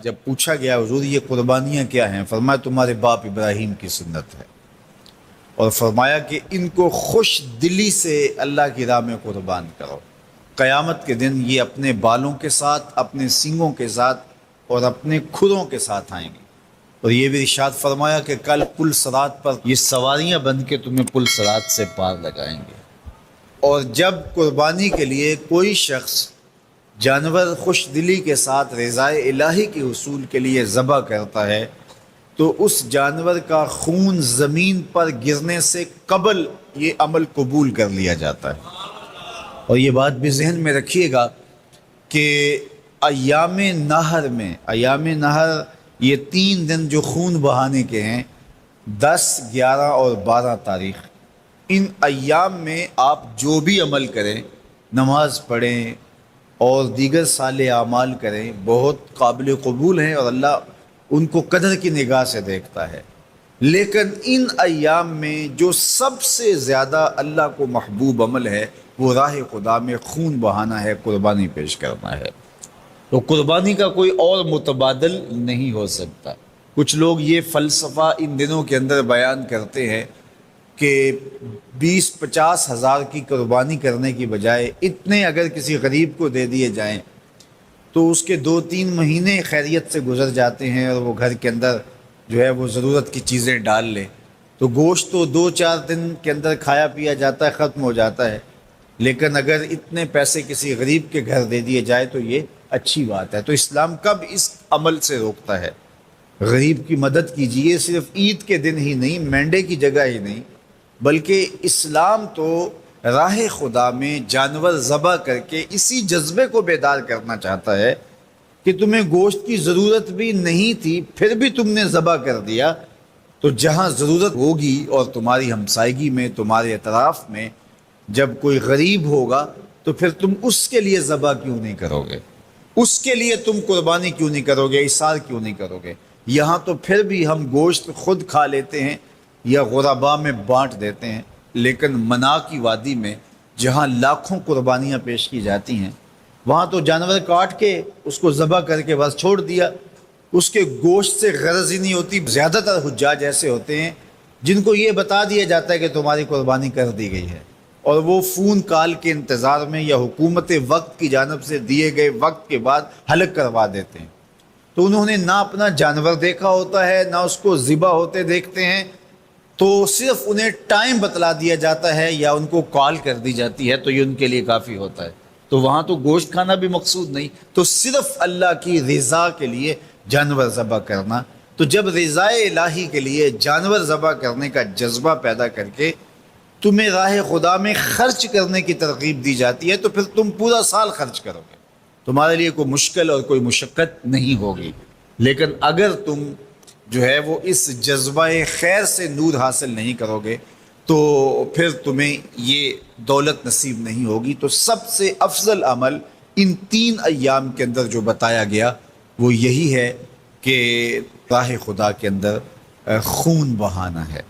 جب پوچھا گیا حضور یہ قربانیاں کیا ہیں، فرمایا تمہارے باپ ابراہیم کی سنت ہے، اور فرمایا کہ ان کو خوش دلی سے اللہ کی راہ میں قربان کرو۔ قیامت کے دن یہ اپنے بالوں کے ساتھ، اپنے سینگوں کے ساتھ اور اپنے کھروں کے ساتھ آئیں گے، اور یہ بھی ارشاد فرمایا کہ کل پل صراط پر یہ سواریاں بن کے تمہیں پل صراط سے پار لگائیں گے۔ اور جب قربانی کے لیے کوئی شخص جانور خوش دلی کے ساتھ رضائے الہی کے حصول کے لیے ذبح کرتا ہے تو اس جانور کا خون زمین پر گرنے سے قبل یہ عمل قبول کر لیا جاتا ہے۔ اور یہ بات بھی ذہن میں رکھیے گا کہ ایام نہر یہ 3 دن جو خون بہانے کے ہیں، 10، 11 اور 12 تاریخ، ان ایام میں آپ جو بھی عمل کریں، نماز پڑھیں اور دیگر صالح اعمال کریں، بہت قابل قبول ہیں اور اللہ ان کو قدر کی نگاہ سے دیکھتا ہے۔ لیکن ان ایام میں جو سب سے زیادہ اللہ کو محبوب عمل ہے وہ راہ خدا میں خون بہانا ہے، قربانی پیش کرنا ہے۔ تو قربانی کا کوئی اور متبادل نہیں ہو سکتا۔ کچھ لوگ یہ فلسفہ ان دنوں کے اندر بیان کرتے ہیں کہ 20-50 ہزار کی قربانی کرنے کی بجائے اتنے اگر کسی غریب کو دے دیے جائیں تو اس کے 2-3 مہینے خیریت سے گزر جاتے ہیں، اور وہ گھر کے اندر جو ہے وہ ضرورت کی چیزیں ڈال لے تو گوشت تو 2-4 دن کے اندر کھایا پیا جاتا ہے، ختم ہو جاتا ہے۔ لیکن اگر اتنے پیسے کسی غریب کے گھر دے دیے جائے تو یہ اچھی بات ہے۔ تو اسلام کب اس عمل سے روکتا ہے؟ غریب کی مدد کیجیے، صرف عید کے دن ہی نہیں، مینڈے کی جگہ ہی نہیں، بلکہ اسلام تو راہ خدا میں جانور ذبح کر کے اسی جذبے کو بیدار کرنا چاہتا ہے کہ تمہیں گوشت کی ضرورت بھی نہیں تھی پھر بھی تم نے ذبح کر دیا، تو جہاں ضرورت ہوگی اور تمہاری ہمسائیگی میں، تمہارے اطراف میں جب کوئی غریب ہوگا تو پھر تم اس کے لیے ذبح کیوں نہیں کرو گے؟ اس کے لیے تم قربانی کیوں نہیں کرو گے؟ اِیثار کیوں نہیں کرو گے؟ یہاں تو پھر بھی ہم گوشت خود کھا لیتے ہیں یا غربا میں بانٹ دیتے ہیں، لیکن منا کی وادی میں جہاں لاکھوں قربانیاں پیش کی جاتی ہیں وہاں تو جانور کاٹ کے اس کو ذبح کر کے بس چھوڑ دیا، اس کے گوشت سے غرض ہی نہیں ہوتی۔ زیادہ تر حجاج ایسے ہوتے ہیں جن کو یہ بتا دیا جاتا ہے کہ تمہاری قربانی کر دی گئی ہے، اور وہ فون کال کے انتظار میں یا حکومت وقت کی جانب سے دیے گئے وقت کے بعد حلق کروا دیتے ہیں۔ تو انہوں نے نہ اپنا جانور دیکھا ہوتا ہے، نہ اس کو ذبح ہوتے دیکھتے ہیں، تو صرف انہیں ٹائم بتلا دیا جاتا ہے یا ان کو کال کر دی جاتی ہے تو یہ ان کے لیے کافی ہوتا ہے۔ تو وہاں تو گوشت کھانا بھی مقصود نہیں، تو صرف اللہ کی رضا کے لیے جانور ذبح کرنا۔ تو جب رضائے الہی کے لیے جانور ذبح کرنے کا جذبہ پیدا کر کے تمہیں راہ خدا میں خرچ کرنے کی ترغیب دی جاتی ہے تو پھر تم پورا سال خرچ کرو گے، تمہارے لیے کوئی مشکل اور کوئی مشقت نہیں ہوگی۔ لیکن اگر تم جو ہے وہ اس جذبہ خیر سے نور حاصل نہیں کرو گے تو پھر تمہیں یہ دولت نصیب نہیں ہوگی۔ تو سب سے افضل عمل ان 3 ایام کے اندر جو بتایا گیا وہ یہی ہے کہ راہ خدا کے اندر خون بہانا ہے۔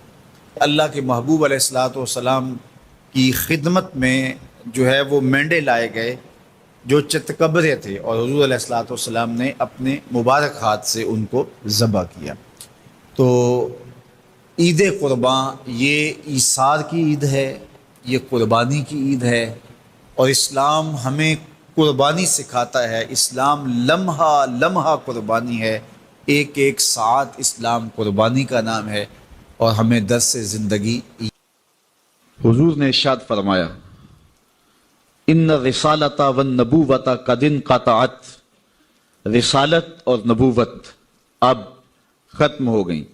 اللہ کے محبوب علیہ الصلوۃ والسلام کی خدمت میں جو ہے وہ مینڈے لائے گئے جو چتکبرے تھے، اور حضور علیہ الصلوۃ والسلام نے اپنے مبارک ہاتھ سے ان کو ذبح کیا۔ تو عید قرباں یہ ایثار کی عید ہے، یہ قربانی کی عید ہے، اور اسلام ہمیں قربانی سکھاتا ہے۔ اسلام لمحہ لمحہ قربانی ہے، ایک ایک ساعت اسلام قربانی کا نام ہے، اور ہمیں درس زندگی۔ حضور نے ارشاد فرمایا ان الرسالۃ والنبوۃ قد انقطعت، رسالت اور نبوت اب ختم ہو گئیں۔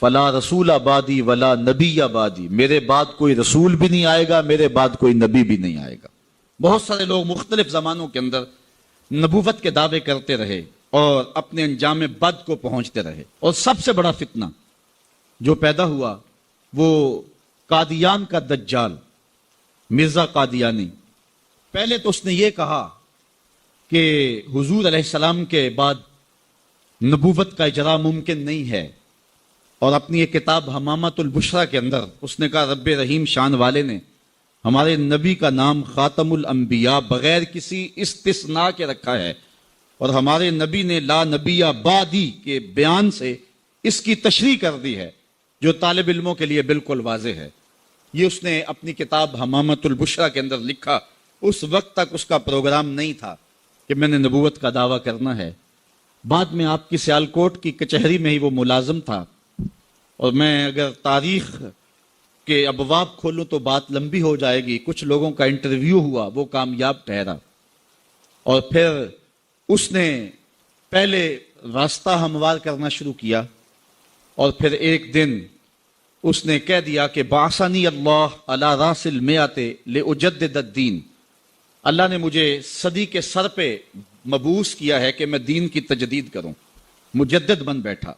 فلا رسول بعدی ولا نبی بعدی، میرے بعد کوئی رسول بھی نہیں آئے گا، میرے بعد کوئی نبی بھی نہیں آئے گا۔ بہت سارے لوگ مختلف زمانوں کے اندر نبوت کے دعوے کرتے رہے اور اپنے انجام بد کو پہنچتے رہے، اور سب سے بڑا فتنہ جو پیدا ہوا وہ قادیان کا دجال مرزا قادیانی۔ پہلے تو اس نے یہ کہا کہ حضور علیہ السلام کے بعد نبوت کا اجرا ممکن نہیں ہے، اور اپنی ایک کتاب حمامۃ البشریٰ کے اندر اس نے کہا رب رحیم شان والے نے ہمارے نبی کا نام خاتم الانبیاء بغیر کسی استثناء کے رکھا ہے، اور ہمارے نبی نے لا نبی بعدی کے بیان سے اس کی تشریح کر دی ہے، جو طالب علموں کے لیے بالکل واضح ہے۔ یہ اس نے اپنی کتاب حمامت البشرا کے اندر لکھا۔ اس وقت تک اس کا پروگرام نہیں تھا کہ میں نے نبوت کا دعویٰ کرنا ہے۔ بعد میں آپ کی سیالکوٹ کی کچہری میں ہی وہ ملازم تھا، اور میں اگر تاریخ کے ابواب کھولوں تو بات لمبی ہو جائے گی۔ کچھ لوگوں کا انٹرویو ہوا، وہ کامیاب ٹھہرا، اور پھر اس نے پہلے راستہ ہموار کرنا شروع کیا، اور پھر ایک دن اس نے کہہ دیا کہ بعثنی اللہ علی راس المئۃ لأجدد الدین، اللہ نے مجھے صدی کے سر پہ مبعوث کیا ہے کہ میں دین کی تجدید کروں، مجدد بن بیٹھا۔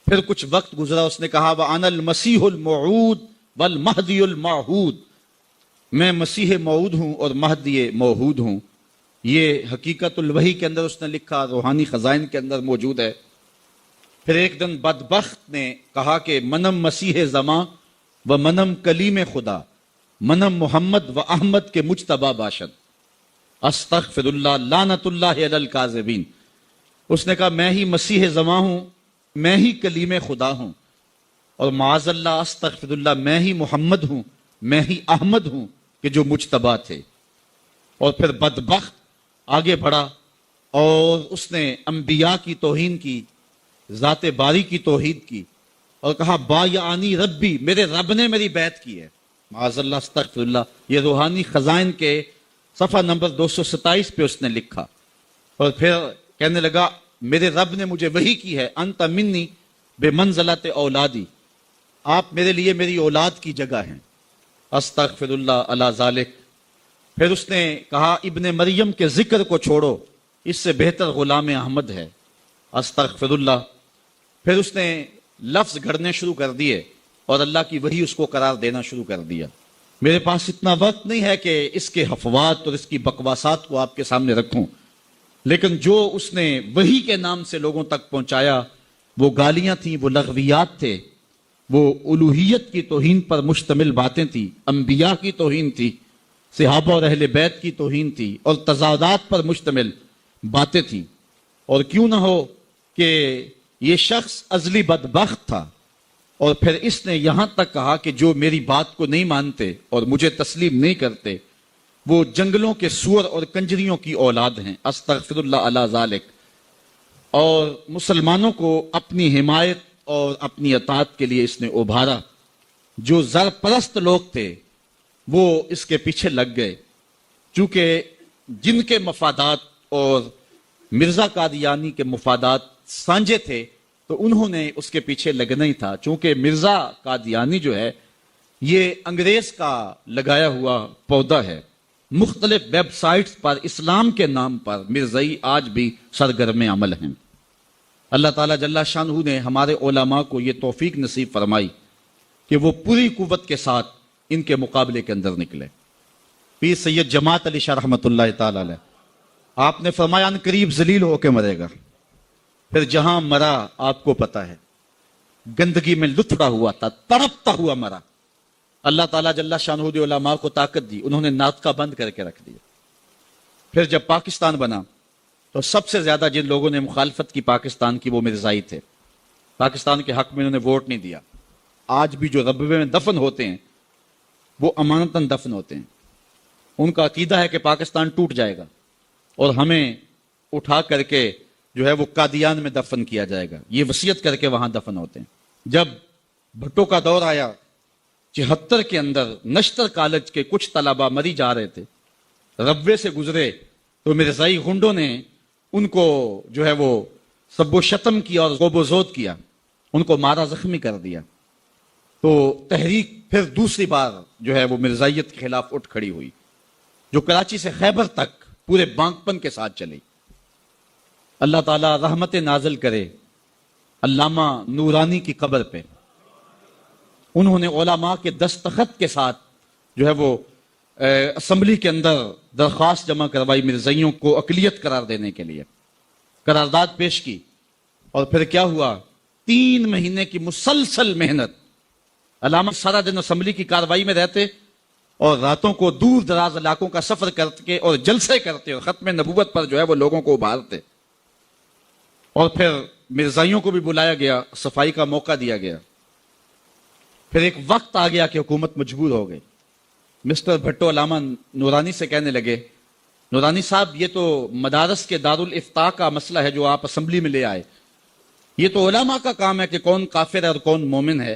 پھر کچھ وقت گزرا، اس نے کہا وَأَنَا الْمَسِيحُ الْمَوْعُودُ وَالْمَهْدِيُ الْمَوْعُودُ، میں مسیح موعود ہوں اور مہدی موعود ہوں۔ یہ حقیقت الوحی کے اندر اس نے لکھا، روحانی خزائن کے اندر موجود ہے۔ پھر ایک دن بدبخت نے کہا کہ منم مسیح زماں و منم کلیم خدا، منم محمد و احمد کے مجتبی باشد، استغفر اللہ لعنت اللہ علی الکاذبین۔ اس نے کہا میں ہی مسیح زماں ہوں، میں ہی کلیم خدا ہوں، اور معاذ اللہ استغفر اللہ میں ہی محمد ہوں، میں ہی احمد ہوں کہ جو مجتبی تھے۔ اور پھر بدبخت آگے بڑھا اور اس نے انبیاء کی توہین کی، ذات باری کی توحید کی، اور کہا بایعنی ربی، میرے رب نے میری بیعت کی ہے، معاذ اللہ استغفر اللہ۔ یہ روحانی خزائن کے صفحہ نمبر 227 پہ اس نے لکھا، اور پھر کہنے لگا میرے رب نے مجھے وحی کی ہے، انت منی بے منزلت اولادی، آپ میرے لیے میری اولاد کی جگہ ہیں، استغفر اللہ علی ذالک۔ پھر اس نے کہا ابن مریم کے ذکر کو چھوڑو، اس سے بہتر غلام احمد ہے، استغفر اللہ۔ پھر اس نے لفظ گھڑنے شروع کر دیے اور اللہ کی وحی اس کو قرار دینا شروع کر دیا۔ میرے پاس اتنا وقت نہیں ہے کہ اس کے حفوات اور اس کی بکواسات کو آپ کے سامنے رکھوں، لیکن جو اس نے وحی کے نام سے لوگوں تک پہنچایا وہ گالیاں تھیں، وہ لغویات تھے، وہ الوہیت کی توہین پر مشتمل باتیں تھیں، انبیاء کی توہین تھی، صحابہ اور اہل بیت کی توہین تھی، اور تضادات پر مشتمل باتیں تھیں۔ اور کیوں نہ ہو کہ یہ شخص ازلی بدبخت تھا، اور پھر اس نے یہاں تک کہا کہ جو میری بات کو نہیں مانتے اور مجھے تسلیم نہیں کرتے وہ جنگلوں کے سور اور کنجریوں کی اولاد ہیں، استغفر اللہ علی ذالک۔ اور مسلمانوں کو اپنی حمایت اور اپنی اطاعت کے لیے اس نے ابھارا۔ جو زر پرست لوگ تھے وہ اس کے پیچھے لگ گئے، چونکہ جن کے مفادات اور مرزا قادیانی کے مفادات سانجے تھے تو انہوں نے اس کے پیچھے لگنا ہی تھا۔ چونکہ مرزا قادیانی جو ہے یہ انگریز کا لگایا ہوا پودا ہے۔ مختلف ویب سائٹس پر اسلام کے نام پر مرزائی آج بھی سرگرم عمل ہیں۔ اللہ تعالیٰ جل شانہ نے ہمارے علماء کو یہ توفیق نصیب فرمائی کہ وہ پوری قوت کے ساتھ ان کے مقابلے کے اندر نکلے۔ پیر سید جماعت علی شاہ رحمۃ اللہ تعالی علیہ، آپ نے فرمایا ان قریب ذلیل ہو کے مرے گا۔ پھر جہاں مرا آپ کو پتا ہے، گندگی میں لتھڑا ہوا تھا، تڑپتا ہوا مرا۔ اللہ تعالیٰ جل شانہ نے علماء کو طاقت دی، انہوں نے ناطقہ بند کر کے رکھ دیا۔ پھر جب پاکستان بنا تو سب سے زیادہ جن لوگوں نے مخالفت کی پاکستان کی وہ مرزائی تھے۔ پاکستان کے حق میں انہوں نے ووٹ نہیں دیا۔ آج بھی جو ربوے میں دفن ہوتے ہیں وہ امانتاً دفن ہوتے ہیں۔ ان کا عقیدہ ہے کہ پاکستان ٹوٹ جائے گا اور ہمیں اٹھا کر کے جو ہے وہ قادیان میں دفن کیا جائے گا، یہ وصیت کر کے وہاں دفن ہوتے ہیں۔ جب بھٹو کا دور آیا 74 کے اندر، نشتر کالج کے کچھ طلباء مری جا رہے تھے، ربوے سے گزرے تو مرزائی غنڈوں نے ان کو جو ہے وہ سب و شتم کیا اور غوب و زود کیا، ان کو مارا، زخمی کر دیا۔ تو تحریک پھر دوسری بار جو ہے وہ مرزائیت کے خلاف اٹھ کھڑی ہوئی، جو کراچی سے خیبر تک پورے بانکپن کے ساتھ چلی۔ اللہ تعالیٰ رحمت نازل کرے علامہ نورانی کی قبر پہ۔ انہوں نے علماء کے دستخط کے ساتھ جو ہے وہ اسمبلی کے اندر درخواست جمع کروائی مرزائیوں کو اقلیت قرار دینے کے لیے، قرارداد پیش کی۔ اور پھر کیا ہوا، 3 مہینے کی مسلسل محنت، علامہ سارا دن اسمبلی کی کاروائی میں رہتے اور راتوں کو دور دراز علاقوں کا سفر کرتے اور جلسے کرتے اور ختم نبوت پر جو ہے وہ لوگوں کو ابھارتے. اور پھر مرزائیوں کو بھی بلایا گیا, صفائی کا موقع دیا گیا. پھر ایک وقت آ گیا کہ حکومت مجبور ہو گئی. مسٹر بھٹو علامہ نورانی سے کہنے لگے, نورانی صاحب یہ تو مدارس کے دارالافتاء کا مسئلہ ہے جو آپ اسمبلی میں لے آئے, یہ تو علماء کا کام ہے کہ کون کافر ہے اور کون مومن ہے,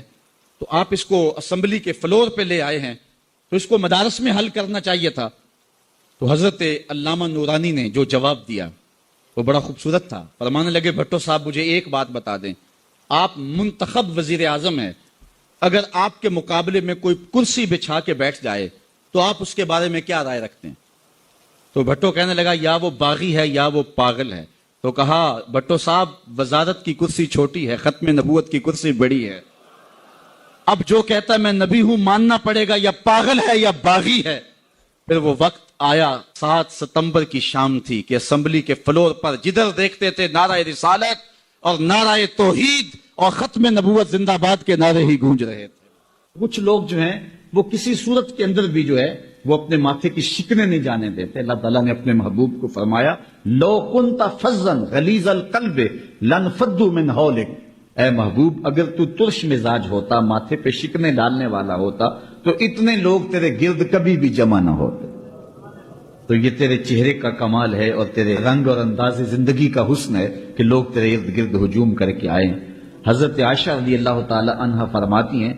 تو آپ اس کو اسمبلی کے فلور پہ لے آئے ہیں, تو اس کو مدارس میں حل کرنا چاہیے تھا. تو حضرت علامہ نورانی نے جو جواب دیا وہ بڑا خوبصورت تھا. فرمانے لگے, بھٹو صاحب مجھے ایک بات بتا دیں, آپ منتخب وزیر اعظم ہیں, اگر آپ کے مقابلے میں کوئی کرسی بچھا کے بیٹھ جائے تو آپ اس کے بارے میں کیا رائے رکھتے ہیں؟ تو بھٹو کہنے لگا, یا وہ باغی ہے یا وہ پاگل ہے. تو کہا, بھٹو صاحب وزارت کی کرسی چھوٹی ہے, ختم نبوت کی کرسی بڑی ہے. اب جو کہتا ہے میں نبی ہوں ماننا پڑے گا, یا پاگل ہے یا باغی ہے. پھر وہ وقت آیا, 7 ستمبر کی شام تھی کہ اسمبلی کے فلور پر جدھر دیکھتے تھے نعرہ رسالت اور نعرہ توحید اور ختم نبوت زندہ باد کے نعرے ہی گونج رہے تھے. کچھ لوگ جو ہیں وہ کسی صورت کے اندر بھی جو ہے وہ اپنے ماتھے کی شکنیں نہیں جانے دیتے. اللہ تعالیٰ نے اپنے محبوب کو فرمایا, لو کنت فظا غلیظ القلب لانفضوا من حولک, اے محبوب اگر تو ترش مزاج ہوتا, ماتھے پہ شکنیں ڈالنے والا ہوتا, تو اتنے لوگ تیرے گرد کبھی بھی جمع نہ ہوتے. تو یہ تیرے چہرے کا کمال ہے اور تیرے رنگ اور انداز زندگی کا حسن ہے کہ لوگ تیرے ارد گرد ہجوم کر کے آئے. حضرت عائشہ رضی اللہ تعالی عنہا فرماتی ہیں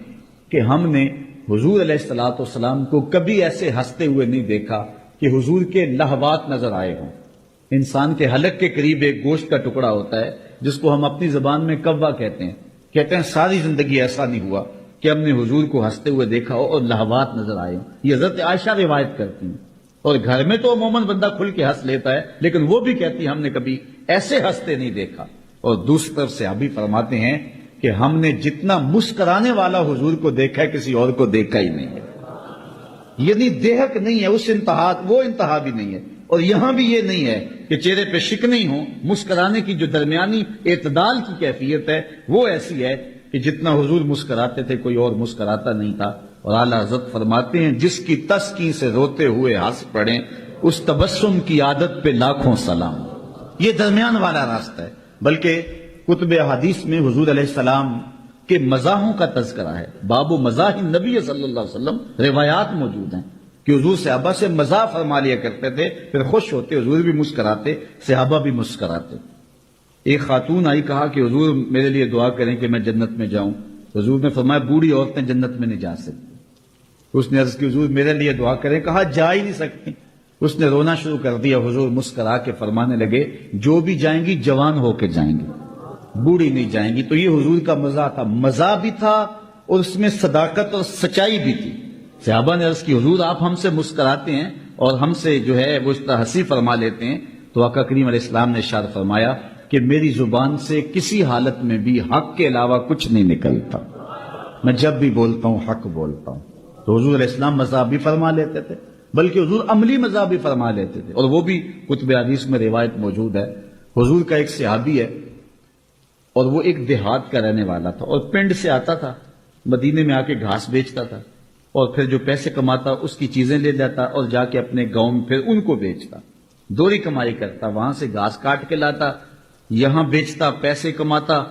کہ ہم نے حضور علیہ الصلوۃ والسلام کو کبھی ایسے ہنستے ہوئے نہیں دیکھا کہ حضور کے لہوات نظر آئے ہوں. انسان کے حلق کے قریب ایک گوشت کا ٹکڑا ہوتا ہے جس کو ہم اپنی زبان میں کوا کہتے ہیں ساری زندگی ایسا نہیں ہوا کہ ہم نے حضور کو ہنستے ہوئے دیکھا ہو اور لہوات نظر آئے ہوں. یہ حضرت عائشہ روایت کرتی ہیں. اور گھر میں تو عموماً بندہ کھل کے ہنس لیتا ہے, لیکن وہ بھی کہتی ہے ہم نے کبھی ایسے ہنستے نہیں دیکھا. اور دوسری طرف سے ابھی فرماتے ہیں کہ ہم نے جتنا مسکرانے والا حضور کو دیکھا ہے کسی اور کو دیکھا ہی نہیں ہے. یعنی دیہک نہیں ہے, اس انتہا وہ انتہا بھی نہیں ہے. اور یہاں بھی یہ نہیں ہے کہ چہرے پہ شکنیں ہی ہوں, مسکرانے کی جو درمیانی اعتدال کی کیفیت ہے وہ ایسی ہے کہ جتنا حضور مسکراتے تھے کوئی اور مسکراتا نہیں تھا. اور اعلیٰ حضرت فرماتے ہیں, جس کی تسکین سے روتے ہوئے ہنس پڑیں اس تبسم کی عادت پہ لاکھوں سلام. یہ درمیان والا راستہ ہے. بلکہ کتب احادیث میں حضور علیہ السلام کے مزاحوں کا تذکرہ ہے. باب مزاح النبی صلی اللہ علیہ وسلم روایات موجود ہیں کہ حضور صحابہ سے مزاح فرما لیا کرتے تھے, پھر خوش ہوتے, حضور بھی مسکراتے, صحابہ بھی مسکراتے. ایک خاتون آئی, کہا کہ حضور میرے لیے دعا کریں کہ میں جنت میں جاؤں. حضور نے فرمایا بوڑھی عورتیں جنت میں نہیں جا سکتی. اس نے عرض کی حضور میرے لیے دعا کریں. کہا جا ہی نہیں سکتی. اس نے رونا شروع کر دیا. حضور مسکرا کے فرمانے لگے جو بھی جائیں گی جوان ہو کے جائیں گی, بوڑھی نہیں جائیں گی. تو یہ حضور کا مزاح تھا, مزاح بھی تھا اور اس میں صداقت اور سچائی بھی تھی. صحابہ نے عرض کی حضور آپ ہم سے مسکراتے ہیں اور ہم سے جو ہے وہ اس طرح ہنسی فرما لیتے ہیں. تو آقا کریم علیہ السلام نے ارشاد فرمایا کہ میری زبان سے کسی حالت میں بھی حق کے علاوہ کچھ نہیں نکلتا, میں جب بھی بولتا ہوں حق بولتا ہوں. تو حضور علیہ السلام مزاح بھی فرما لیتے تھے, بلکہ حضور عملی مزاح بھی فرما لیتے تھے, اور وہ بھی کتب حدیث میں روایت موجود ہے. حضور کا ایک صحابی ہے اور وہ ایک دیہات کا رہنے والا تھا اور پنڈ سے آتا تھا, مدینے میں آ کے گھاس بیچتا تھا, اور پھر جو پیسے کماتا اس کی چیزیں لے جاتا اور جا کے اپنے گاؤں میں پھر ان کو بیچتا. دوہری کمائی کرتا, وہاں سے گھاس کاٹ کے لاتا, یہاں بیچتا, پیسے کماتا,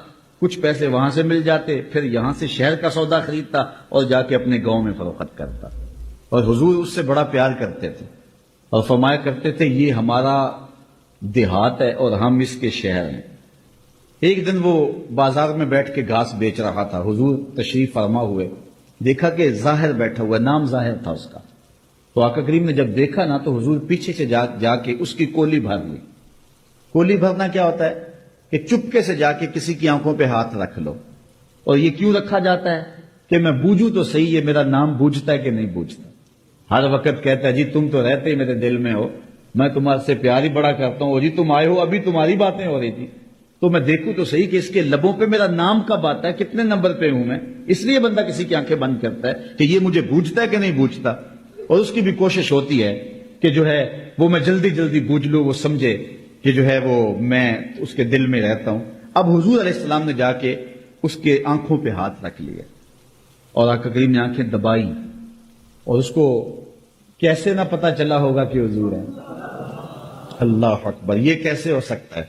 کچھ پیسے وہاں سے مل جاتے, پھر یہاں سے شہر کا سودا خریدتا اور جا کے اپنے گاؤں میں فروخت کرتا. اور حضور اس سے بڑا پیار کرتے تھے اور فرمایا کرتے تھے یہ ہمارا دیہات ہے اور ہم اس کے شہر ہیں. ایک دن وہ بازار میں بیٹھ کے گھاس بیچ رہا تھا. حضور تشریف فرما ہوئے, دیکھا کہ ظاہر بیٹھا ہوا, نام ظاہر تھا اس کا. تو آقا کریم نے جب دیکھا نا تو حضور پیچھے سے جا کے اس کی کولی بھر لی. کولی بھرنا کیا ہوتا ہے کہ چپکے سے جا کے کسی کی آنکھوں پہ ہاتھ رکھ لو. اور یہ کیوں رکھا جاتا ہے کہ میں بوجھوں تو صحیح یہ میرا نام بوجھتا ہے کہ نہیں بوجھتا. ہر وقت کہتا ہے جی تم تو رہتے ہی میرے دل میں ہو, میں تمہارے سے پیار ہی بڑا کرتا ہوں, اور جی تم آئے ہو ابھی تمہاری باتیں ہو رہی تھی تو میں دیکھوں تو صحیح کہ اس کے لبوں پہ میرا نام کب آتا ہے, کتنے نمبر پہ ہوں میں. اس لیے بندہ کسی کی آنکھیں بند کرتا ہے کہ یہ مجھے بوجھتا ہے کہ نہیں بوجھتا, اور اس کی بھی کوشش ہوتی ہے کہ جو ہے وہ میں جلدی جلدی بوجھ لوں, وہ سمجھے کہ جو ہے وہ میں اس کے دل میں رہتا ہوں. اب حضور علیہ السلام نے جا کے اس کے آنکھوں پہ ہاتھ رکھ لیا اور آقا کریم نے آنکھیں دبائی اور اس کو کیسے نہ پتا چلا ہوگا کہ حضور ہے؟ اللہ اکبر، یہ کیسے ہو سکتا ہے؟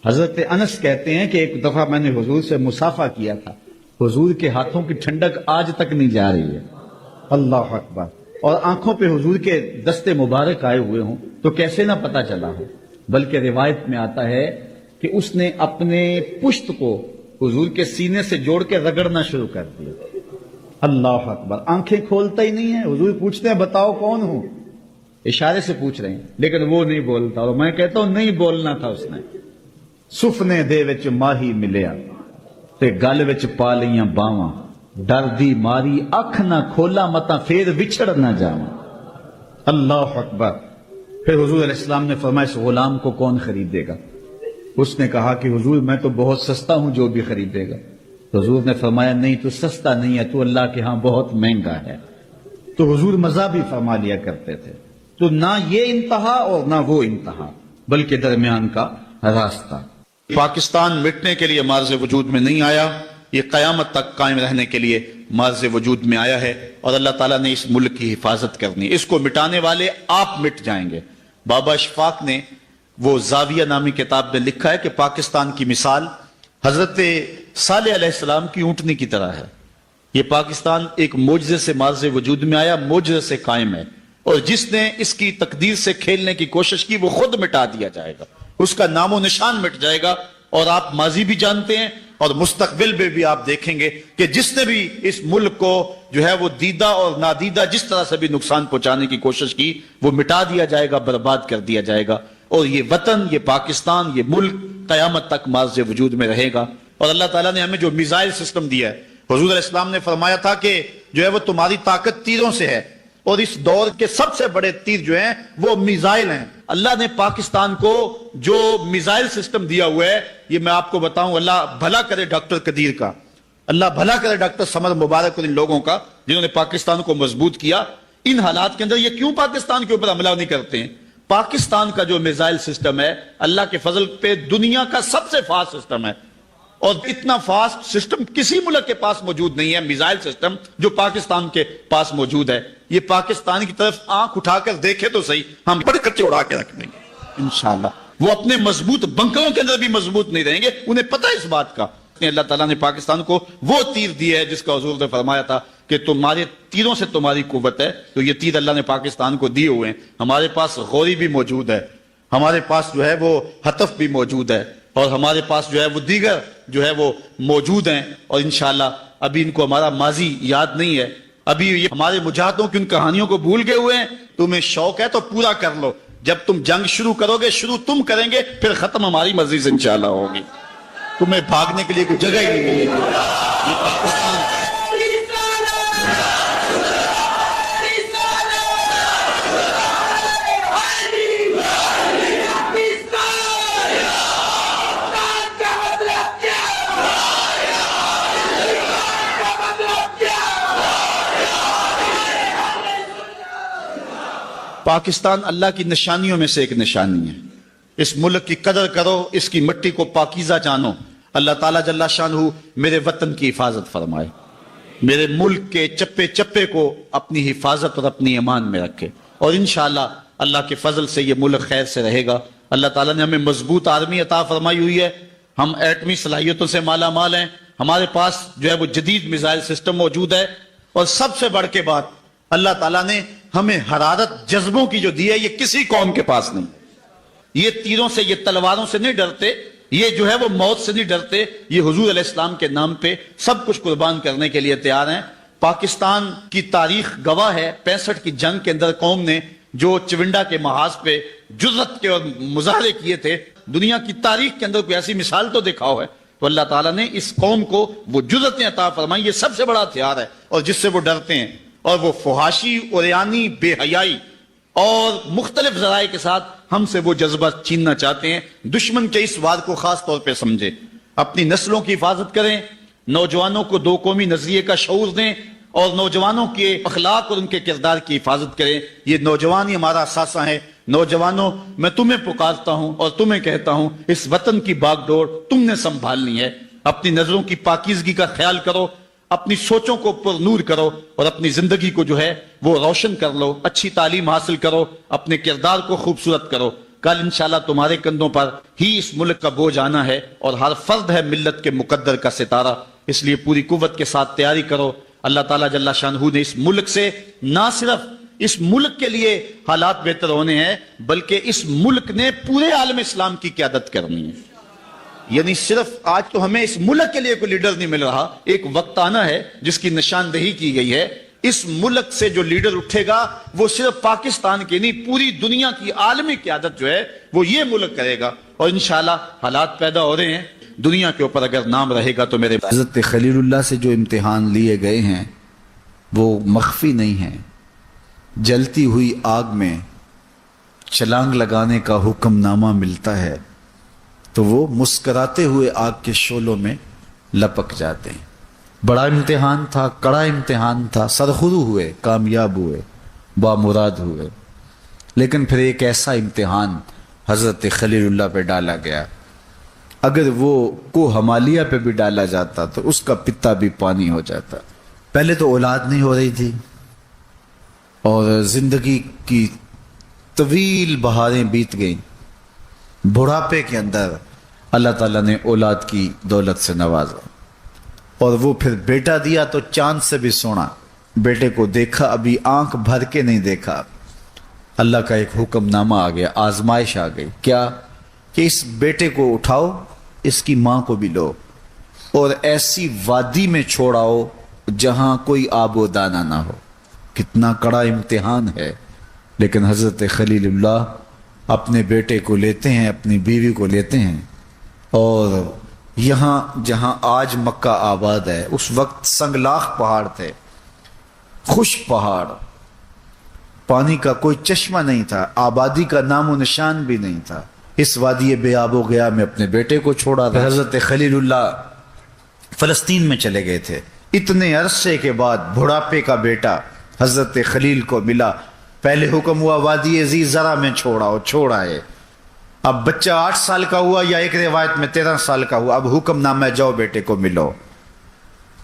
حضرت انس کہتے ہیں کہ ایک دفعہ میں نے حضور سے مصافحہ کیا تھا، حضور کے ہاتھوں کی ٹھنڈک آج تک نہیں جا رہی ہے، اللہ اکبر، اور آنکھوں پہ حضور کے دستے مبارک آئے ہوئے ہوں تو کیسے نہ پتا چلا ہو؟ بلکہ روایت میں آتا ہے کہ اس نے اپنے پشت کو حضور کے سینے سے جوڑ کے رگڑنا شروع کر دیا، اللہ اکبر، آنکھیں کھولتا ہی نہیں ہے، حضور پوچھتے ہیں بتاؤ کون ہوں، اشارے سے پوچھ رہے ہیں لیکن وہ نہیں بولتا، اور میں کہتا ہوں نہیں بولنا تھا اس نے۔ سفنے دے وچ ماہی ملیا تے گل وچ پا لیاں باواں، ڈر دی ماری اکھ نہ کھولا متا پھر وچھڑ نہ جاواں، اللہ اکبر۔ پھر حضور علیہ السلام نے فرمایا اس غلام کو کون خریدے گا؟ اس نے کہا کہ حضور میں تو بہت سستا ہوں، جو بھی خریدے گا۔ تو حضور نے فرمایا نہیں، تو سستا نہیں ہے، تو اللہ کے ہاں بہت مہنگا ہے۔ تو حضور مزاح بھی فرما لیا کرتے تھے، تو نہ یہ انتہا اور نہ وہ انتہا، بلکہ درمیان کا راستہ۔ پاکستان مٹنے کے لیے مارز وجود میں نہیں آیا، یہ قیامت تک قائم رہنے کے لیے مارز وجود میں آیا ہے، اور اللہ تعالیٰ نے اس ملک کی حفاظت کرنی ہے۔ اس کو مٹانے والے آپ مٹ جائیں گے۔ بابا اشفاق نے وہ زاویہ نامی کتاب میں لکھا ہے کہ پاکستان کی مثال حضرت صالح علیہ السلام کی اونٹنی کی طرح ہے۔ یہ پاکستان ایک معجزے سے مارز وجود میں آیا، معجزے سے قائم ہے، اور جس نے اس کی تقدیر سے کھیلنے کی کوشش کی وہ خود مٹا دیا جائے گا، اس کا نام و نشان مٹ جائے گا۔ اور آپ ماضی بھی جانتے ہیں اور مستقبل میں بھی آپ دیکھیں گے کہ جس نے بھی اس ملک کو جو ہے وہ دیدہ اور نادیدہ جس طرح سے بھی نقصان پہنچانے کی کوشش کی، وہ مٹا دیا جائے گا، برباد کر دیا جائے گا، اور یہ وطن، یہ پاکستان، یہ ملک قیامت تک مارز وجود میں رہے گا۔ اور اللہ تعالیٰ نے ہمیں جو میزائل سسٹم دیا ہے، حضور علیہ السلام نے فرمایا تھا کہ جو ہے وہ تمہاری طاقت تیروں سے ہے، اور اس دور کے سب سے بڑے تیر جو ہیں وہ میزائل ہیں۔ اللہ نے پاکستان کو جو میزائل سسٹم دیا ہوا ہے، یہ میں آپ کو بتاؤں، اللہ بھلا کرے ڈاکٹر قدیر کا، اللہ بھلا کرے ڈاکٹر سمر مبارک اور ان لوگوں کا جنہوں نے پاکستان کو مضبوط کیا۔ ان حالات کے اندر یہ کیوں پاکستان کے اوپر حملہ نہیں کرتے ہیں؟ پاکستان کا جو میزائل سسٹم ہے اللہ کے فضل پہ دنیا کا سب سے فاسٹ سسٹم ہے، اور اتنا فاسٹ سسٹم کسی ملک کے پاس موجود نہیں ہے، میزائل سسٹم جو پاکستان کے پاس موجود ہے۔ یہ پاکستان کی طرف آنکھ اٹھا کر دیکھے تو صحیح، ہم بڑے کچے اڑا کے رکھ دیں گے انشاءاللہ۔ وہ اپنے مضبوط بنکروں کے اندر بھی مضبوط نہیں رہیں گے، انہیں پتہ ہے اس بات کا۔ اللہ تعالیٰ نے پاکستان کو وہ تیر دیا ہے جس کا حضور نے فرمایا تھا کہ تمہارے تیروں سے تمہاری قوت ہے، تو یہ تیر اللہ نے پاکستان کو دیے ہوئے ہیں۔ ہمارے پاس غوری بھی موجود ہے، ہمارے پاس جو ہے وہ ہتف بھی موجود ہے، اور ہمارے پاس جو ہے وہ دیگر جو ہے وہ موجود ہیں، اور انشاءاللہ ابھی ان کو ہمارا ماضی یاد نہیں ہے، ابھی یہ ہمارے مجاہدوں کی ان کہانیوں کو بھول گئے ہوئے ہیں۔ تمہیں شوق ہے تو پورا کر لو، جب تم جنگ شروع کرو گے، شروع تم کریں گے، پھر ختم ہماری مرضی سے انشاءاللہ ہوگی، تمہیں بھاگنے کے لیے کوئی جگہ ہی نہیں ملے گی۔ یہ پاکستان پاکستان اللہ کی نشانیوں میں سے ایک نشانی ہے۔ اس ملک کی قدر کرو، اس کی مٹی کو پاکیزہ جانو۔ اللہ تعالیٰ جل شانہ میرے وطن کی حفاظت فرمائے، میرے ملک کے چپے چپے کو اپنی حفاظت اور اپنی امان میں رکھے، اور انشاءاللہ اللہ کے فضل سے یہ ملک خیر سے رہے گا۔ اللہ تعالیٰ نے ہمیں مضبوط آرمی عطا فرمائی ہوئی ہے، ہم ایٹمی صلاحیتوں سے مالا مال ہیں، ہمارے پاس جو ہے وہ جدید میزائل سسٹم موجود ہے، اور سب سے بڑھ کے بات اللہ تعالیٰ نے ہمیں حرارت جذبوں کی جو دی ہے، یہ کسی قوم کے پاس نہیں۔ یہ تیروں سے، یہ تلواروں سے نہیں ڈرتے، یہ جو ہے وہ موت سے نہیں ڈرتے، یہ حضور علیہ السلام کے نام پہ سب کچھ قربان کرنے کے لیے تیار ہیں۔ پاکستان کی تاریخ گواہ ہے، 65 کی جنگ کے اندر قوم نے جو چونڈا کے محاذ پہ جرأت کے اور مظاہرے کیے تھے، دنیا کی تاریخ کے اندر کوئی ایسی مثال تو دکھاؤ ہے، تو اللہ تعالیٰ نے اس قوم کو وہ جرأتیں عطا فرمائی، یہ سب سے بڑا ہتھیار ہے، اور جس سے وہ ڈرتے ہیں، اور وہ فحاشی، عریانی، بے حیائی اور مختلف ذرائع کے ساتھ ہم سے وہ جذبہ چھیننا چاہتے ہیں۔ دشمن کے اس وعد کو خاص طور پہ سمجھیں، اپنی نسلوں کی حفاظت کریں، نوجوانوں کو دو قومی نظریے کا شعور دیں، اور نوجوانوں کے اخلاق اور ان کے کردار کی حفاظت کریں۔ یہ نوجوان ہی ہمارا اثاثہ ہے۔ نوجوانوں، میں تمہیں پکارتا ہوں اور تمہیں کہتا ہوں، اس وطن کی باغ ڈور تم نے سنبھالنی ہے۔ اپنی نظروں کی پاکیزگی کا خیال کرو، اپنی سوچوں کو پر نور کرو اور اپنی زندگی کو جو ہے وہ روشن کر لو، اچھی تعلیم حاصل کرو، اپنے کردار کو خوبصورت کرو. کل انشاءاللہ تمہارے کندھوں پر ہی اس ملک کا بوجھ آنا ہے، اور ہر فرد ہے ملت کے مقدر کا ستارہ. اس لیے پوری قوت کے ساتھ تیاری کرو. اللہ تعالیٰ جل شانہ نے اس ملک سے نہ صرف اس ملک کے لیے حالات بہتر ہونے ہیں، بلکہ اس ملک نے پورے عالم اسلام کی قیادت کرنی ہے. یعنی صرف آج تو ہمیں اس ملک کے لیے کوئی لیڈر نہیں مل رہا، ایک وقت آنا ہے جس کی نشاندہی کی گئی ہے. اس ملک سے جو لیڈر اٹھے گا وہ صرف پاکستان کے نہیں، پوری دنیا کی عالمی قیادت جو ہے وہ یہ ملک کرے گا. اور انشاءاللہ حالات پیدا ہو رہے ہیں دنیا کے اوپر، اگر نام رہے گا تو میرے حضرت خلیل اللہ سے جو امتحان لیے گئے ہیں وہ مخفی نہیں ہیں. جلتی ہوئی آگ میں چھلانگ لگانے کا حکم نامہ ملتا ہے تو وہ مسکراتے ہوئے آگ کے شعلوں میں لپک جاتے ہیں. بڑا امتحان تھا، کڑا امتحان تھا، سرخرو ہوئے، کامیاب ہوئے، بامراد ہوئے. لیکن پھر ایک ایسا امتحان حضرت خلیل اللہ پہ ڈالا گیا، اگر وہ کو ہمالیہ پہ بھی ڈالا جاتا تو اس کا پتا بھی پانی ہو جاتا. پہلے تو اولاد نہیں ہو رہی تھی اور زندگی کی طویل بہاریں بیت گئیں. بڑھاپے کے اندر اللہ تعالیٰ نے اولاد کی دولت سے نوازا اور وہ پھر بیٹا دیا تو چاند سے بھی سونا. بیٹے کو دیکھا، ابھی آنکھ بھر کے نہیں دیکھا، اللہ کا ایک حکم نامہ آ گیا، آزمائش آ گئی. کیا کہ اس بیٹے کو اٹھاؤ، اس کی ماں کو بھی لو اور ایسی وادی میں چھوڑاؤ جہاں کوئی آب و دانہ نہ ہو. کتنا کڑا امتحان ہے. لیکن حضرت خلیل اللہ اپنے بیٹے کو لیتے ہیں، اپنی بیوی کو لیتے ہیں، اور یہاں جہاں آج مکہ آباد ہے اس وقت سنگلاخ پہاڑ تھے، خشک پہاڑ، پانی کا کوئی چشمہ نہیں تھا، آبادی کا نام و نشان بھی نہیں تھا. اس وادی بے آب و گیا میں اپنے بیٹے کو چھوڑا تھا. حضرت خلیل اللہ فلسطین میں چلے گئے تھے. اتنے عرصے کے بعد بڑھاپے کا بیٹا حضرت خلیل کو ملا. پہلے حکم ہوا وادی ذی زرع میں چھوڑاؤ، چھوڑا ہے. اب بچہ 8 سال کا ہوا یا ایک روایت میں 13 سال کا ہوا. اب حکم نامہ ہے جاؤ بیٹے کو ملو.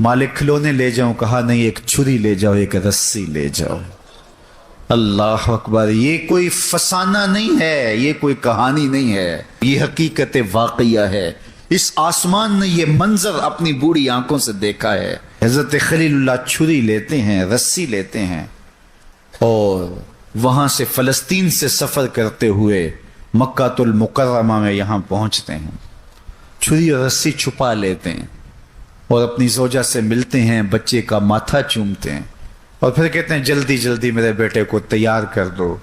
مالک کھلونے لے جاؤں، کہا نہیں، ایک چھری لے جاؤ، ایک رسی لے جاؤ. اللہ اکبر. یہ کوئی فسانہ نہیں ہے، یہ کوئی کہانی نہیں ہے، یہ حقیقت واقعہ ہے. اس آسمان نے یہ منظر اپنی بوڑھی آنکھوں سے دیکھا ہے. حضرت خلیل اللہ چھری لیتے ہیں، رسی لیتے ہیں اور وہاں سے فلسطین سے سفر کرتے ہوئے مکہ المکرمہ میں یہاں پہنچتے ہیں. چھری اور رسی چھپا لیتے ہیں اور اپنی زوجہ سے ملتے ہیں، بچے کا ماتھا چومتے ہیں اور پھر کہتے ہیں جلدی جلدی میرے بیٹے کو تیار کر دو،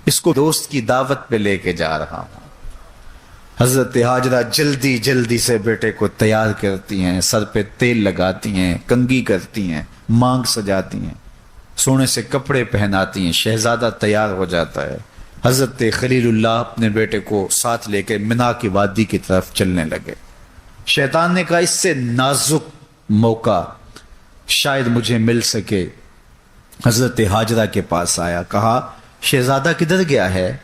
اس کو دوست کی دعوت پہ لے کے جا رہا ہوں. حضرت ہاجرہ جلدی جلدی سے بیٹے کو تیار کرتی ہیں، سر پہ تیل لگاتی ہیں، کنگھی کرتی ہیں، مانگ سجاتی ہیں، سونے سے کپڑے پہناتی ہیں. شہزادہ تیار ہو جاتا ہے. حضرت خلیل اللہ اپنے بیٹے کو ساتھ لے کے منا کی وادی کی طرف چلنے لگے. شیطان نے کہا اس سے نازک موقع شاید مجھے مل سکے. حضرت ہاجرہ کے پاس آیا، کہا شہزادہ کدھر گیا ہے؟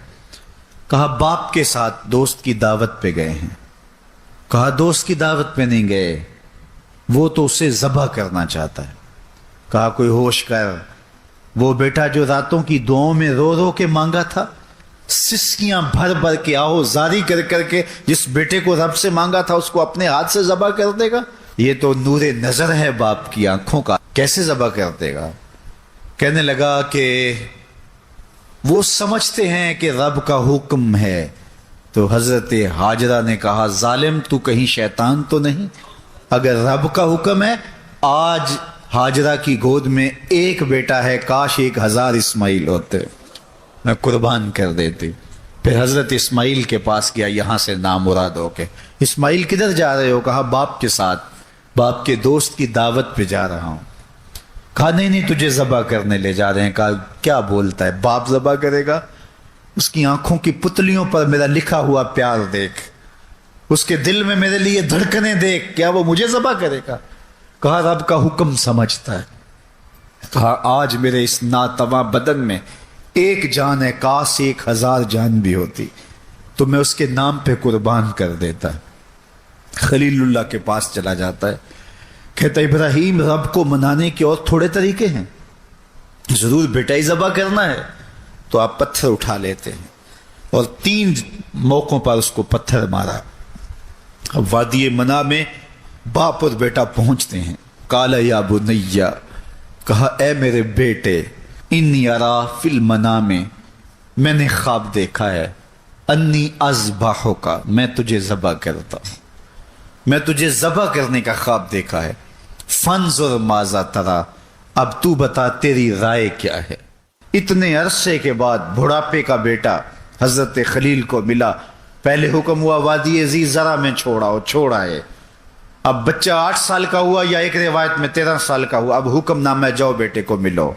کہا باپ کے ساتھ دوست کی دعوت پہ گئے ہیں. کہا دوست کی دعوت پہ نہیں گئے، وہ تو اسے ذبح کرنا چاہتا ہے. کہا کوئی ہوش کر، وہ بیٹا جو راتوں کی دعاؤں میں رو رو کے مانگا تھا، سسکیاں بھر بھر کے آہو زاری کر کر کے جس بیٹے کو رب سے مانگا تھا اس کو اپنے ہاتھ سے ذبح کر دے گا؟ یہ تو نور نظر ہے باپ کی آنکھوں کا، کیسے ذبح کر دے گا؟ کہنے لگا کہ وہ سمجھتے ہیں کہ رب کا حکم ہے. تو حضرت ہاجرہ نے کہا ظالم تو کہیں شیطان تو نہیں؟ اگر رب کا حکم ہے، آج ہاجرہ کی گود میں ایک بیٹا ہے، کاش 1000 اسماعیل ہوتے، میں قربان کر دیتی. پھر حضرت اسماعیل کے پاس گیا یہاں سے نامراد ہو کے. اسماعیل کدھر جا رہے ہو؟ کہا باپ کے ساتھ، باپ کے دوست کی دعوت پہ جا رہا ہوں. کہا نہیں تجھے ذبح کرنے لے جا رہے ہیں. کہا کیا بولتا ہے، باپ ذبح کرے گا؟ اس کی آنکھوں کی پتلیوں پر میرا لکھا ہوا پیار دیکھ، اس کے دل میں میرے لیے دھڑکنے دیکھ، کیا وہ مجھے ذبح کرے گا؟ کہا رب کا حکم سمجھتا ہے. کہا آج میرے اس ناتواں بدن میں ایک جان ہے، کاش 1000 جان بھی ہوتی تو میں اس کے نام پہ قربان کر دیتا. خلیل اللہ کے پاس چلا جاتا ہے. کہتا ابراہیم رب کو منانے کے اور تھوڑے طریقے ہیں، ضرور بیٹا ہی ذبح کرنا ہے تو آپ پتھر اٹھا لیتے ہیں، اور 3 موقعوں پر اس کو پتھر مارا۔ اب وادی منا میں باپ اور بیٹا پہنچتے ہیں۔ قال یا بنیا، کہا اے میرے بیٹے، انی ارا فی المنام، میں نے خواب دیکھا ہے، انی اذبحک، میں تجھے ذبح کرتا ہوں، میں تجھے ذبح کرنے کا خواب دیکھا ہے، فانظر ماذا تری، اب تو بتا تیری رائے کیا ہے۔ اتنے عرصے کے بعد بڑھاپے کا بیٹا حضرت خلیل کو ملا، پہلے حکم ہوا وادی ذی زرع میں چھوڑا ہے، اب بچہ 8 سال کا ہوا یا ایک روایت میں 13 سال کا ہوا، اب حکم نامہ جاؤ بیٹے کو ملو۔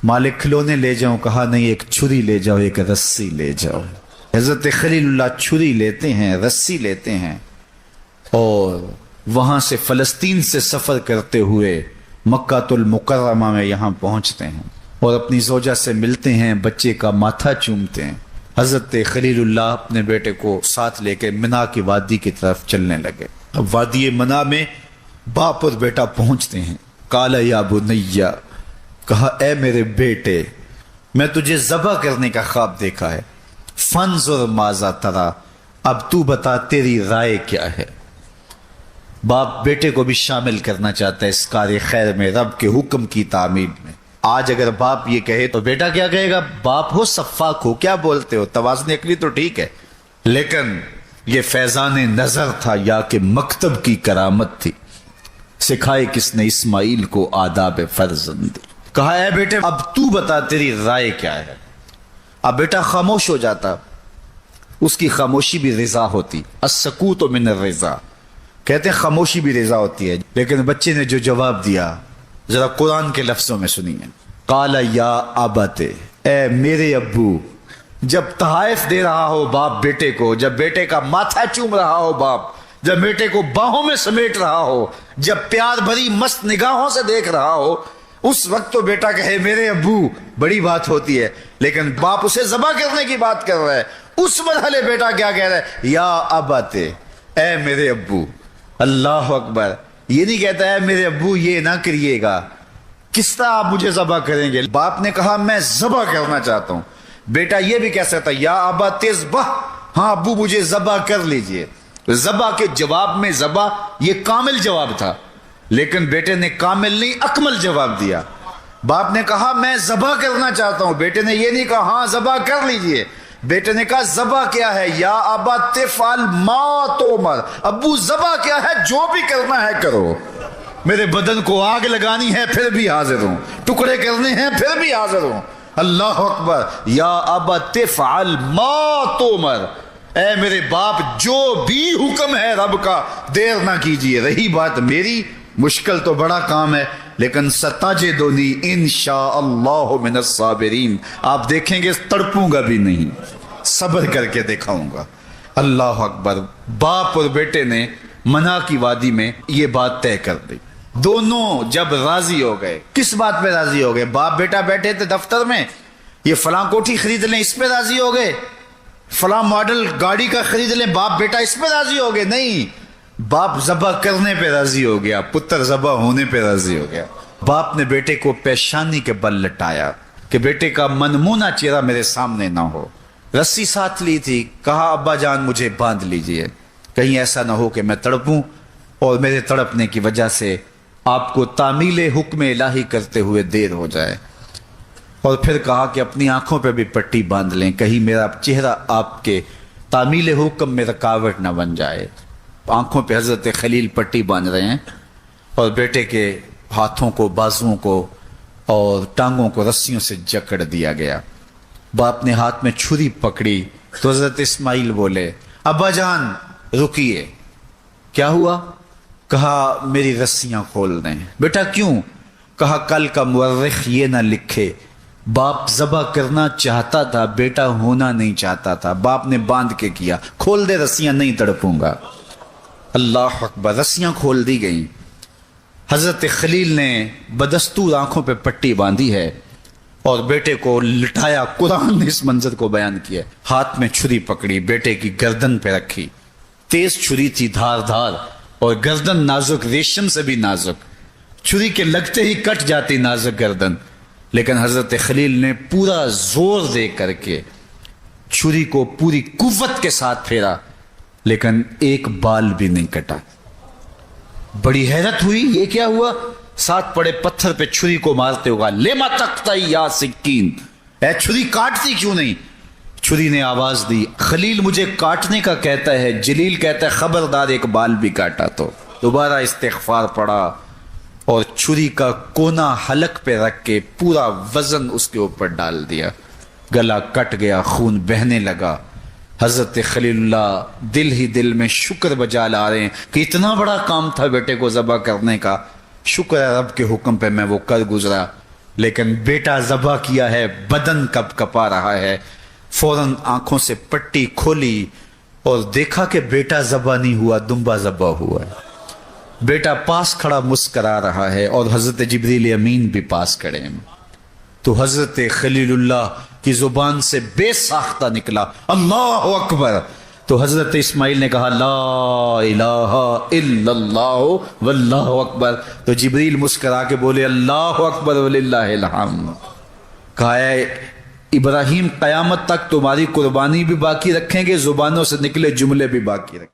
مالک کھلونے لے جاؤ، کہا نہیں ایک چھری لے جاؤ، ایک رسی لے جاؤ۔ حضرت خلیل اللہ چھری لیتے ہیں، رسی لیتے ہیں، اور وہاں سے فلسطین سے سفر کرتے ہوئے مکہ المکرمہ میں یہاں پہنچتے ہیں اور اپنی زوجہ سے ملتے ہیں، بچے کا ماتھا چومتے ہیں۔ حضرت خلیل اللہ اپنے بیٹے کو ساتھ لے کے منا کی وادی کی طرف چلنے لگے۔ اب وادی منا میں باپ اور بیٹا پہنچتے ہیں۔ قال یا بنیا، کہا اے میرے بیٹے، میں تجھے ذبح کرنے کا خواب دیکھا ہے، فانظر ماذا تری، اب تو بتا تیری رائے کیا ہے۔ باپ بیٹے کو بھی شامل کرنا چاہتا ہے اس کار خیر میں، رب کے حکم کی تعمیل میں۔ آج اگر باپ یہ کہے تو بیٹا کیا کہے گا؟ باپ ہو سفاک ہو، کیا بولتے ہو؟ توازن عقلی تو ٹھیک ہے، لیکن یہ فیضان نظر تھا یا کہ مکتب کی کرامت تھی؟ سکھائے کس نے اسماعیل کو آداب فرزند؟ کہا اے بیٹے اب تو بتا تیری رائے کیا ہے۔ اب بیٹا خاموش ہو جاتا، اس کی خاموشی بھی رضا ہوتی، السکوت من الرضا، کہتے ہیں خاموشی بھی رضا ہوتی ہے۔ لیکن بچے نے جو جواب دیا ذرا قرآن کے لفظوں میں سنیے۔ قال یا ابت، اے میرے ابو، جب تحائف دے رہا ہو باپ بیٹے کو، جب بیٹے کا ماتھا چوم رہا ہو باپ، جب بیٹے کو باہوں میں سمیٹ رہا ہو، جب پیار بھری مست نگاہوں سے دیکھ رہا ہو، اس وقت تو بیٹا کہے میرے ابو، بڑی بات ہوتی ہے، لیکن باپ اسے ذبح کرنے کی بات کر رہا ہے۔ اس مرحلے بیٹا کیا کہہ رہا ہے؟ یا ابت، اے میرے ابو۔ اللہ اکبر، یہ نہیں کہتا ہے میرے ابو یہ نہ کریے گا، کس طرح آپ مجھے ذبح کریں گے؟ باپ نے کہا میں ذبح کرنا چاہتا ہوں۔ بیٹا یہ بھی کہہ سکتا یا ابا تذبح، ہاں ابو مجھے ذبح کر لیجئے۔ ذبح کے جواب میں ذبح یہ کامل جواب تھا، لیکن بیٹے نے کامل نہیں اکمل جواب دیا۔ باپ نے کہا میں ذبح کرنا چاہتا ہوں، بیٹے نے یہ نہیں کہا ہاں ذبح کر لیجئے، بیٹے نے کہا ذبح کیا ہے؟ یا ابا تفعل ما تؤمر، ابو ذبح کیا ہے؟ جو بھی کرنا ہے کرو، میرے بدن کو آگ لگانی ہے پھر بھی حاضر ہوں، ٹکڑے کرنے ہیں پھر بھی حاضر ہوں۔ اللہ اکبر، یا ابا تفعل ما تؤمر، اے میرے باپ جو بھی حکم ہے رب کا دیر نہ کیجئے۔ رہی بات میری، مشکل تو بڑا کام ہے، لیکن ستجدنی انشاءاللہ من الصابرین، آپ دیکھیں گے تڑپوں گا بھی نہیں، صبر کر کے دکھاؤں گا۔ اللہ اکبر، باپ اور بیٹے نے منا کی وادی میں یہ بات طے کر دی۔ دونوں جب راضی ہو گئے، کس بات پہ راضی ہو گئے؟ باپ بیٹا بیٹھے تھے دفتر میں، یہ فلاں کوٹھی خرید لیں اس پہ راضی ہو گئے، فلاں ماڈل گاڑی کا خرید لیں باپ بیٹا اس پہ راضی ہو گئے، نہیں، باپ ذبح کرنے پہ راضی ہو گیا، پتر ذبح ہونے پہ راضی ہو گیا۔ باپ نے بیٹے کو پیشانی کے بل لٹایا کہ بیٹے کا منمونہ چہرہ میرے سامنے نہ ہو۔ رسی ساتھ لی تھی، کہا ابا جان مجھے باندھ لیجئے، کہیں ایسا نہ ہو کہ میں تڑپوں اور میرے تڑپنے کی وجہ سے آپ کو تعمیل حکم الہی کرتے ہوئے دیر ہو جائے۔ اور پھر کہا کہ اپنی آنکھوں پہ بھی پٹی باندھ لیں، کہیں میرا چہرہ آپ کے تعمیل حکم میں رکاوٹ نہ بن جائے۔ آنکھوں پہ حضرت خلیل پٹی باندھ رہے ہیں، اور بیٹے کے ہاتھوں کو، بازوؤں کو اور ٹانگوں کو رسیوں سے جکڑ دیا گیا۔ باپ نے ہاتھ میں چھری پکڑی تو حضرت اسماعیل بولے ابا جان رکیے۔ کیا ہوا؟ کہا میری رسیاں کھول دیں۔ بیٹا کیوں؟ کہا کل کا مورخ یہ نہ لکھے باپ ذبح کرنا چاہتا تھا، بیٹا ہونا نہیں چاہتا تھا، باپ نے باندھ کے کیا، کھول دے رسیاں، نہیں تڑپوں گا۔ اللہ اکبر، رسیاں کھول دی گئیں۔ حضرت خلیل نے بدستور آنکھوں پہ پٹی باندھی ہے اور بیٹے کو لٹایا۔ قرآن نے اس منظر کو بیان کیا، ہاتھ میں چھری پکڑی، بیٹے کی گردن پہ رکھی، تیز چھری تھی، دھار دھار، اور گردن نازک، ریشم سے بھی نازک، چھری کے لگتے ہی کٹ جاتی نازک گردن، لیکن حضرت خلیل نے پورا زور دے کر کے چھری کو پوری قوت کے ساتھ پھیرا، لیکن ایک بال بھی نہیں کٹا۔ بڑی حیرت ہوئی، یہ کیا ہوا؟ ساتھ پڑے پتھر پہ چھری کو مارتے ہوگا، لیما تقطعی یا سکین، اے چھری کاٹتی کیوں نہیں؟ چھری نے آواز دی، خلیل مجھے کاٹنے کا کہتا ہے، جلیل کہتا ہے خبردار ایک بال بھی کاٹا تو۔ دوبارہ استغفار پڑا اور چھری کا کونا حلق پہ رکھ کے پورا وزن اس کے اوپر ڈال دیا، گلا کٹ گیا، خون بہنے لگا۔ حضرت خلیل اللہ دل ہی دل میں شکر بجا لا رہے ہیں کہ اتنا بڑا کام تھا بیٹے کو ذبح کرنے کا، شکر ہے رب کے حکم پہ میں وہ کر گزرا، لیکن بیٹا ذبح کیا ہے، بدن کپ کپا رہا ہے۔ فوراً آنکھوں سے پٹی کھولی اور دیکھا کہ بیٹا ذبح نہیں ہوا، دمبا ذبح ہوا ہے۔ بیٹا پاس کھڑا مسکرا رہا ہے اور حضرت جبریل امین بھی پاس کھڑے ہیں۔ تو حضرت خلیل اللہ کی زبان سے بے ساختہ نکلا اللہ اکبر، تو حضرت اسماعیل نے کہا لا الہ الا اللہ واللہ اکبر، تو جبریل مسکرا کے بولے اللہ اکبر وللہ الحمد۔ کہا ہے ابراہیم قیامت تک تمہاری قربانی بھی باقی رکھیں گے، زبانوں سے نکلے جملے بھی باقی رکھیں گے۔